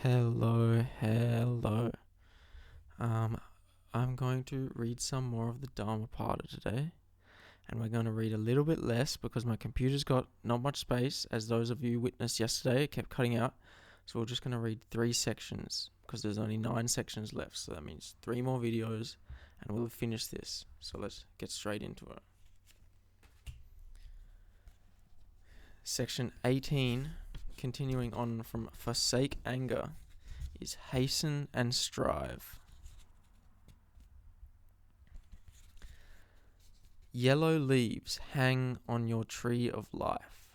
Hello. I'm going to read some more of the Dhammapada today, and we're going to read a little bit less because my computer's got not much space, as those of you witnessed yesterday. It kept cutting out, so we're just going to read 3 sections because there's only 9 sections left, so that means 3 more videos, and we'll have finished this. So let's get straight into it. Section 18, continuing on from forsake anger, is hasten and strive. Yellow leaves hang on your tree of life.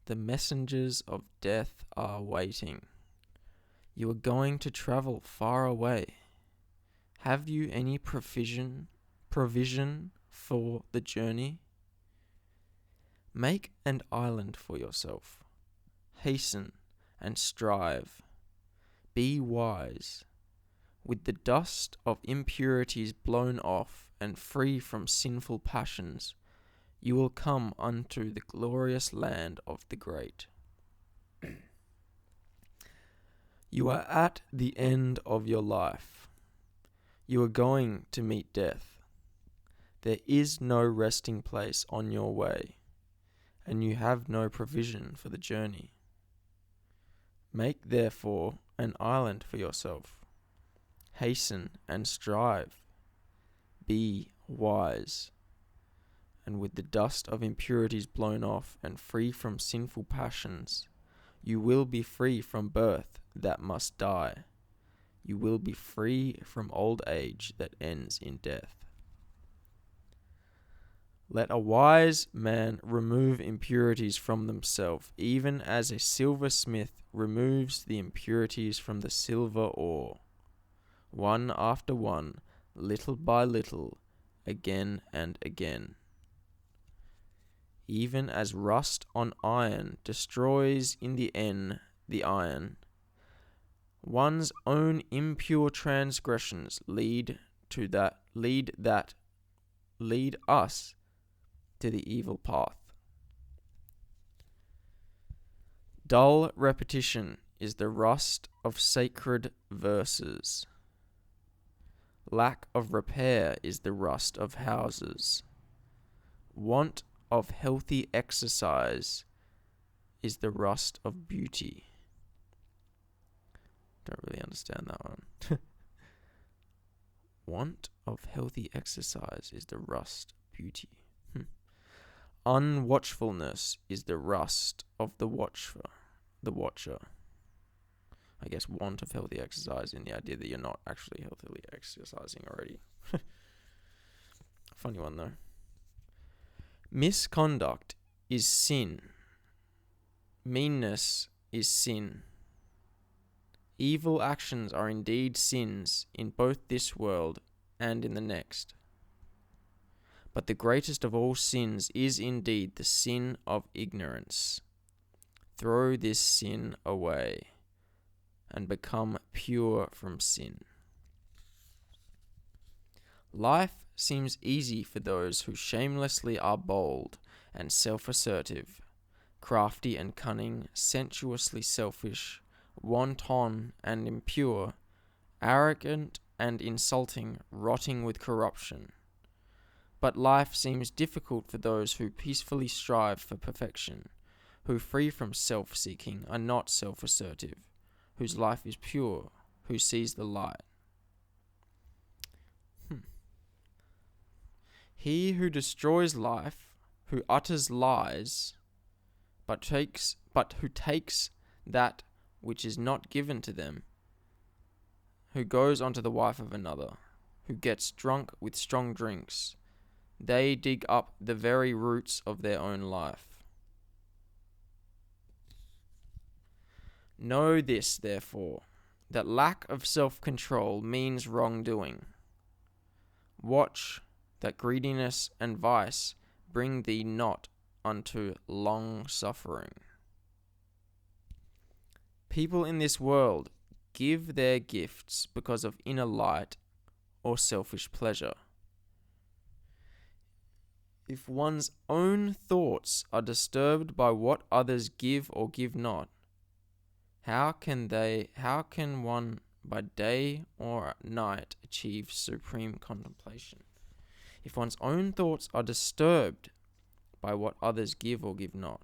The messengers of death are waiting. You are going to travel far away. Have you any provision for the journey? Make an island for yourself. Hasten and strive. Be wise. With the dust of impurities blown off and free from sinful passions, you will come unto the glorious land of the great. You are at the end of your life. You are going to meet death. There is no resting place on your way, and you have no provision for the journey. Make therefore an island for yourself. Hasten and strive. Be wise. And with the dust of impurities blown off and free from sinful passions, you will be free from birth that must die. You will be free from old age that ends in death. Let a wise man remove impurities from themselves, even as a silversmith removes the impurities from the silver ore, one after one, little by little, again and again. Even as rust on iron destroys in the end the iron, one's own impure transgressions lead us to the evil path. Dull repetition is the rust of sacred verses. Lack of repair is the rust of houses. Want of healthy exercise is the rust of beauty. Don't really understand that one. Want of healthy exercise is the rust of beauty. Unwatchfulness is the rust of the watcher. I guess want of healthy exercise in the idea that you're not actually healthily exercising already. Funny one though. Misconduct is sin. Meanness is sin. Evil actions are indeed sins in both this world and in the next. But the greatest of all sins is indeed the sin of ignorance. Throw this sin away and become pure from sin. Life seems easy for those who shamelessly are bold and self-assertive, crafty and cunning, sensuously selfish, wanton and impure, arrogant and insulting, rotting with corruption. But life seems difficult for those who peacefully strive for perfection, who free from self-seeking are not self-assertive, whose life is pure, who sees the light. He who destroys life, who utters lies, but who takes that which is not given to them, who goes onto the wife of another, who gets drunk with strong drinks, they dig up the very roots of their own life. Know this, therefore, that lack of self-control means wrongdoing. Watch that greediness and vice bring thee not unto long suffering. People in this world give their gifts because of inner light or selfish pleasure. If one's own thoughts are disturbed by what others give or give not, How can one by day or night achieve supreme contemplation? If one's own thoughts are disturbed by what others give or give not,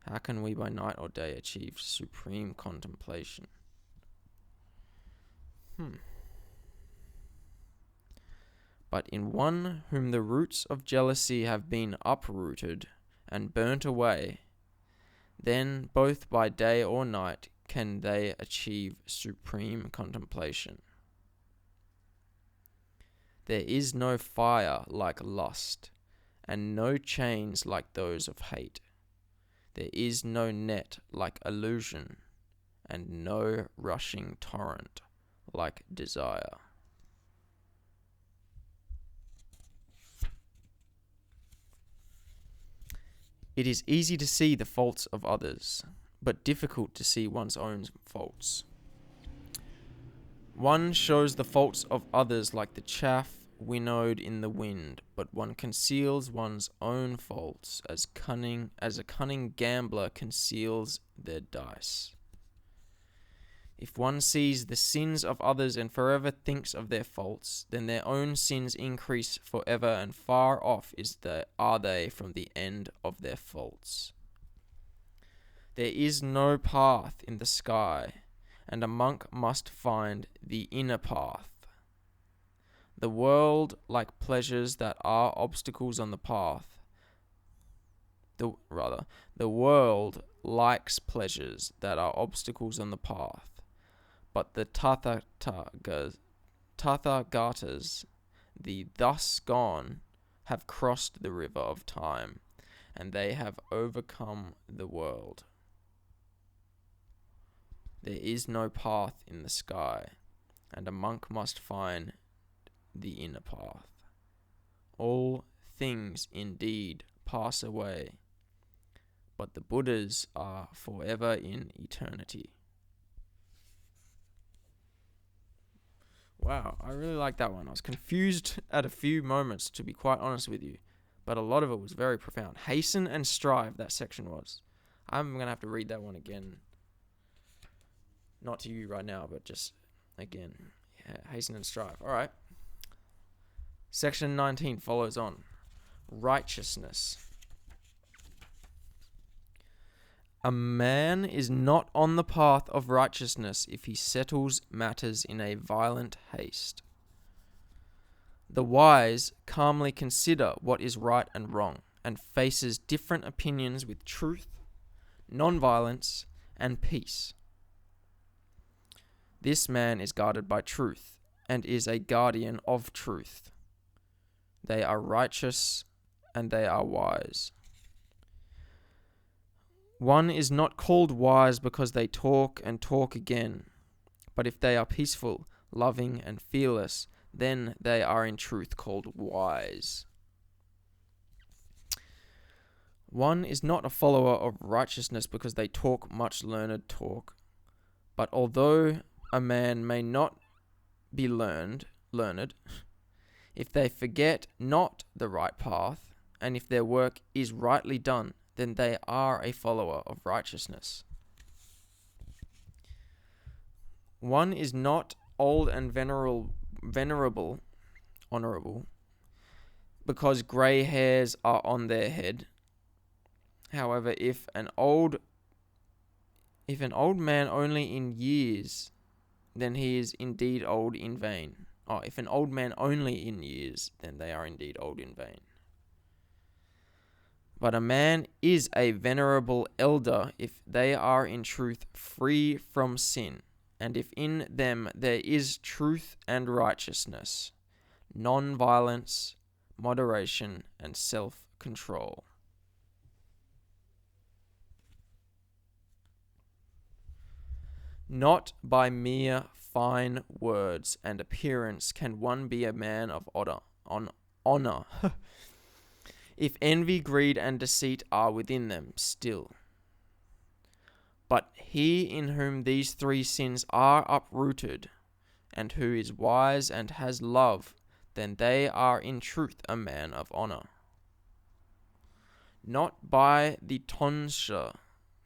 how can we by night or day achieve supreme contemplation? But in one whom the roots of jealousy have been uprooted and burnt away, then both by day or night can they achieve supreme contemplation. There is no fire like lust, and no chains like those of hate. There is no net like illusion, and no rushing torrent like desire. It is easy to see the faults of others, but difficult to see one's own faults. One shows the faults of others like the chaff winnowed in the wind, but one conceals one's own faults as a cunning gambler conceals their dice. If one sees the sins of others and forever thinks of their faults, then their own sins increase forever, and far off are they from the end of their faults. There is no path in the sky, and a monk must find the inner path. The world, like pleasures that are obstacles on the path, the world likes pleasures that are obstacles on the path. But the Tathagatas, the thus gone, have crossed the river of time, and they have overcome the world. There is no path in the sky, and a monk must find the inner path. All things indeed pass away, but the Buddhas are forever in eternity. Wow, I really like that one. I was confused at a few moments, to be quite honest with you, but a lot of it was very profound. Hasten and strive, that section was. I'm going to have to read that one again. Not to you right now, but just again. Yeah, hasten and strive. All right. Section 19 follows on. Righteousness. A man is not on the path of righteousness if he settles matters in a violent haste. The wise calmly consider what is right and wrong, and faces different opinions with truth, non-violence, and peace. This man is guarded by truth, and is a guardian of truth. They are righteous, and they are wise. One is not called wise because they talk and talk again, but if they are peaceful, loving, and fearless, then they are in truth called wise. One is not a follower of righteousness because they talk much learned talk, but although a man may not be learned, if they forget not the right path, and if their work is rightly done, then they are a follower of righteousness. One is not old and honorable, because grey hairs are on their head. However, if an old man only in years, then he is indeed old in vain. If an old man only in years, then they are indeed old in vain. But a man is a venerable elder if they are in truth free from sin, and if in them there is truth and righteousness, non-violence, moderation, and self-control. Not by mere fine words and appearance can one be a man of honor. If envy, greed, and deceit are within them still. But he in whom these three sins are uprooted, and who is wise and has love, then they are in truth a man of honor. Not by the tonsure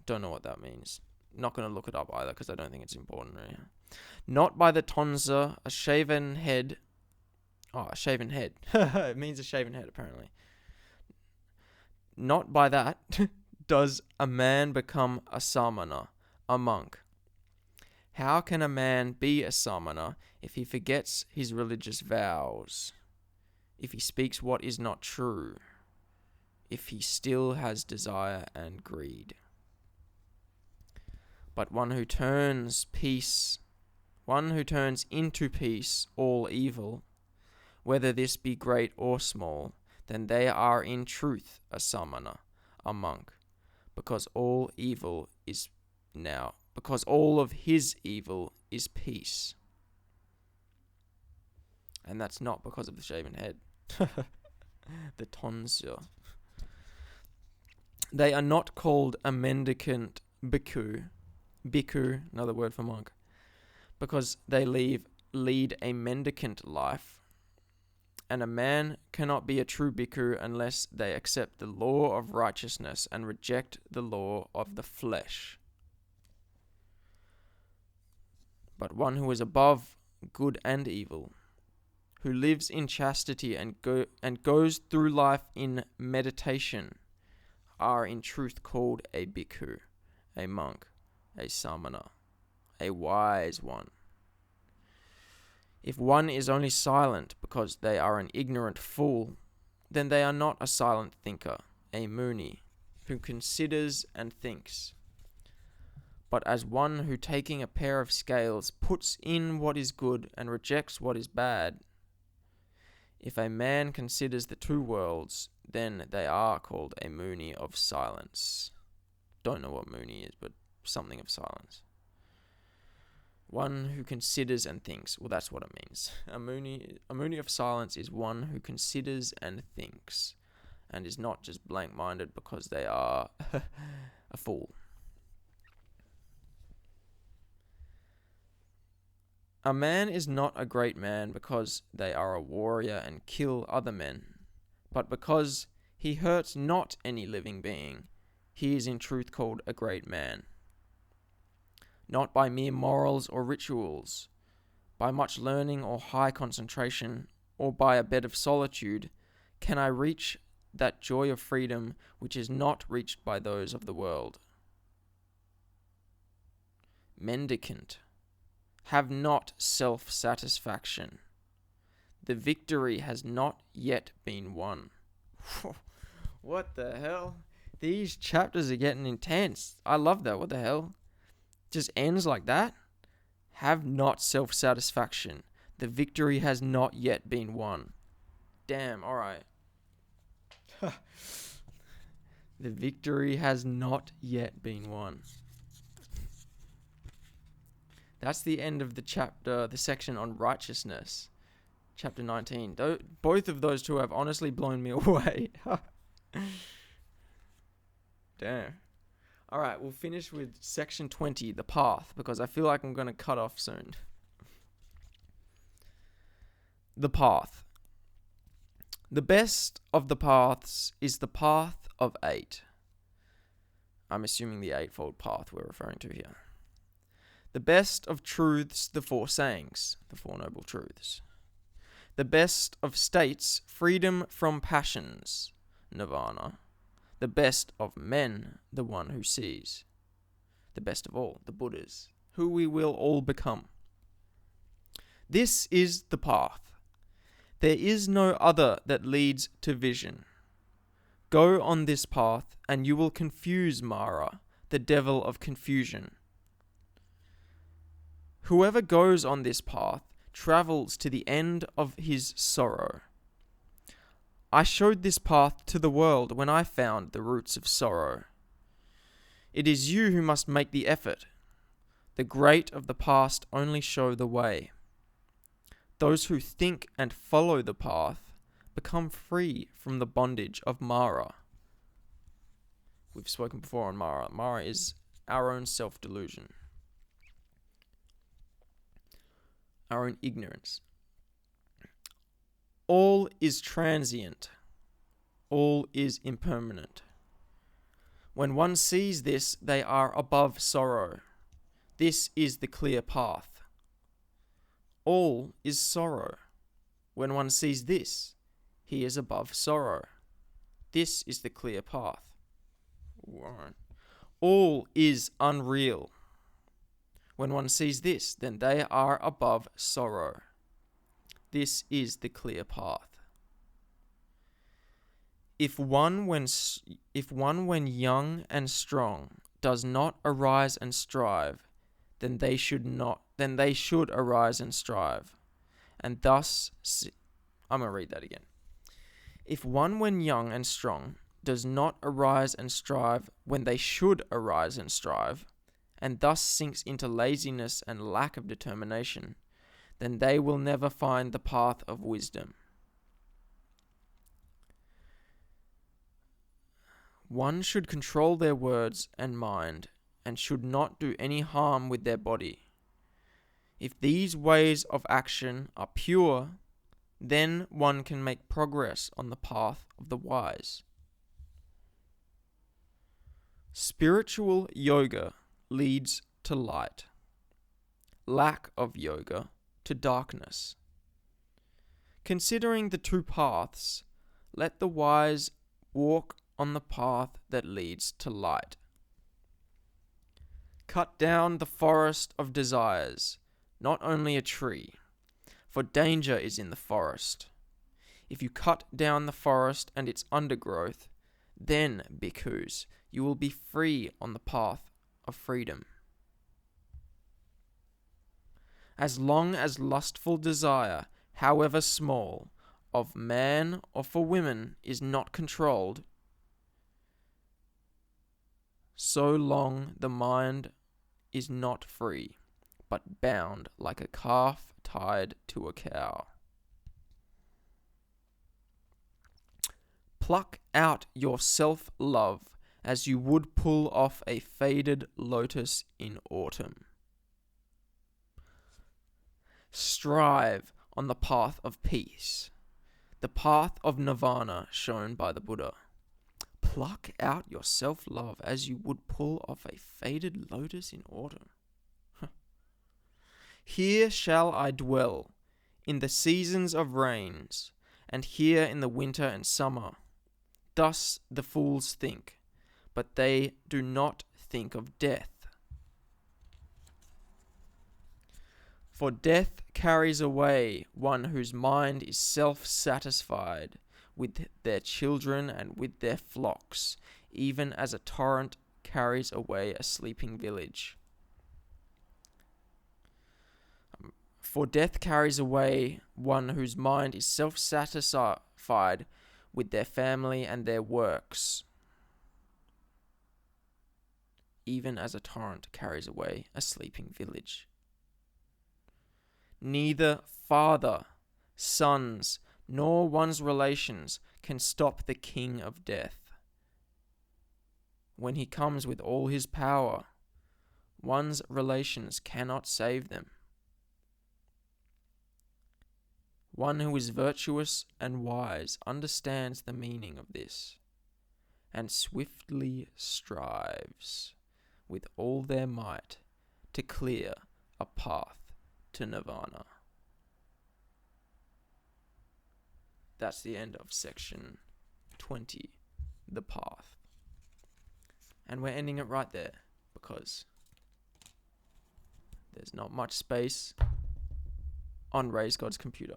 Don't know what that means. Not going to look it up either because I don't think it's important right now. Not by the tonsure, a shaven head. Oh, a shaven head. It means a shaven head, apparently. Not by that does a man become a samana, a monk. How can a man be a samana if he forgets his religious vows, if he speaks what is not true, if he still has desire and greed? But one who turns into peace all evil, whether this be great or small, then they are in truth a samana, a monk, because all of his evil is peace. And that's not because of the shaven head. The tonsure. They are not called a mendicant bhikkhu, another word for monk, because they lead a mendicant life, and a man cannot be a true bhikkhu unless they accept the law of righteousness and reject the law of the flesh. But one who is above good and evil, who lives in chastity and goes through life in meditation, are in truth called a bhikkhu, a monk, a samana, a wise one. If one is only silent because they are an ignorant fool, then they are not a silent thinker, a muni, who considers and thinks, but as one who, taking a pair of scales, puts in what is good and rejects what is bad. If a man considers the two worlds, then they are called a muni of silence. Don't know what muni is, but something of silence. One who considers and thinks. Well, that's what it means. A muni of silence is one who considers and thinks, and is not just blank-minded because they are a fool. A man is not a great man because they are a warrior and kill other men, but because he hurts not any living being, he is in truth called a great man. Not by mere morals or rituals, by much learning or high concentration, or by a bed of solitude, can I reach that joy of freedom which is not reached by those of the world. Mendicant, have not self-satisfaction. The victory has not yet been won. What the hell? These chapters are getting intense. I love that. What the hell? Just ends like that? Have not self-satisfaction. The victory has not yet been won. Damn, alright. The victory has not yet been won. That's the end of the chapter, the section on righteousness. Chapter 19. Both of those two have honestly blown me away. Damn. Alright, we'll finish with section 20, the path, because I feel like I'm going to cut off soon. The path. The best of the paths is the path of 8. I'm assuming the eightfold path we're referring to here. The best of truths, the 4 sayings, the 4 noble truths. The best of states, freedom from passions, nirvana. The best of men, the one who sees. The best of all, the Buddhas, who we will all become. This is the path. There is no other that leads to vision. Go on this path, and you will confuse Mara, the devil of confusion. Whoever goes on this path travels to the end of his sorrow. I showed this path to the world when I found the roots of sorrow. It is you who must make the effort. The great of the past only show the way. Those who think and follow the path become free from the bondage of Mara. We've spoken before on Mara. Mara is our own self-delusion, our own ignorance. All is transient. All is impermanent. When one sees this, they are above sorrow. This is the clear path. All is sorrow. When one sees this, he is above sorrow. This is the clear path. All is unreal. When one sees this, then they are above sorrow. This is the clear path. If one when young and strong does not arise and strive, then they should arise and strive. And thus, I'm going to read that again. If one when young and strong does not arise and strive when they should arise and strive, and thus sinks into laziness and lack of determination, then they will never find the path of wisdom. One should control their words and mind, and should not do any harm with their body. If these ways of action are pure, then one can make progress on the path of the wise. Spiritual yoga leads to light. Lack of yoga to darkness. Considering the two paths, let the wise walk on the path that leads to light. Cut down the forest of desires, not only a tree, for danger is in the forest. If you cut down the forest and its undergrowth, then, bhikkhus, you will be free on the path of freedom. As long as lustful desire, however small, of man or for women is not controlled, so long the mind is not free, but bound like a calf tied to a cow. Pluck out your self-love as you would pull off a faded lotus in autumn. Strive on the path of peace, the path of nirvana shown by the Buddha. Pluck out your self-love as you would pull off a faded lotus in autumn. Here shall I dwell in the seasons of rains, and here in the winter and summer. Thus the fools think, but they do not think of death. For death carries away one whose mind is self-satisfied with their children and with their flocks, even as a torrent carries away a sleeping village. For death carries away one whose mind is self-satisfied with their family and their works, even as a torrent carries away a sleeping village. Neither father, sons, nor one's relations can stop the king of death. When he comes with all his power, one's relations cannot save them. One who is virtuous and wise understands the meaning of this, and swiftly strives with all their might to clear a path to nirvana. That's the end of section 20, the path. And we're ending it right there because there's not much space on RazeGod's computer.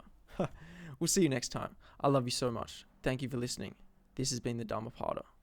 We'll see you next time. I love you so much. Thank you for listening. This has been the Dhammapada.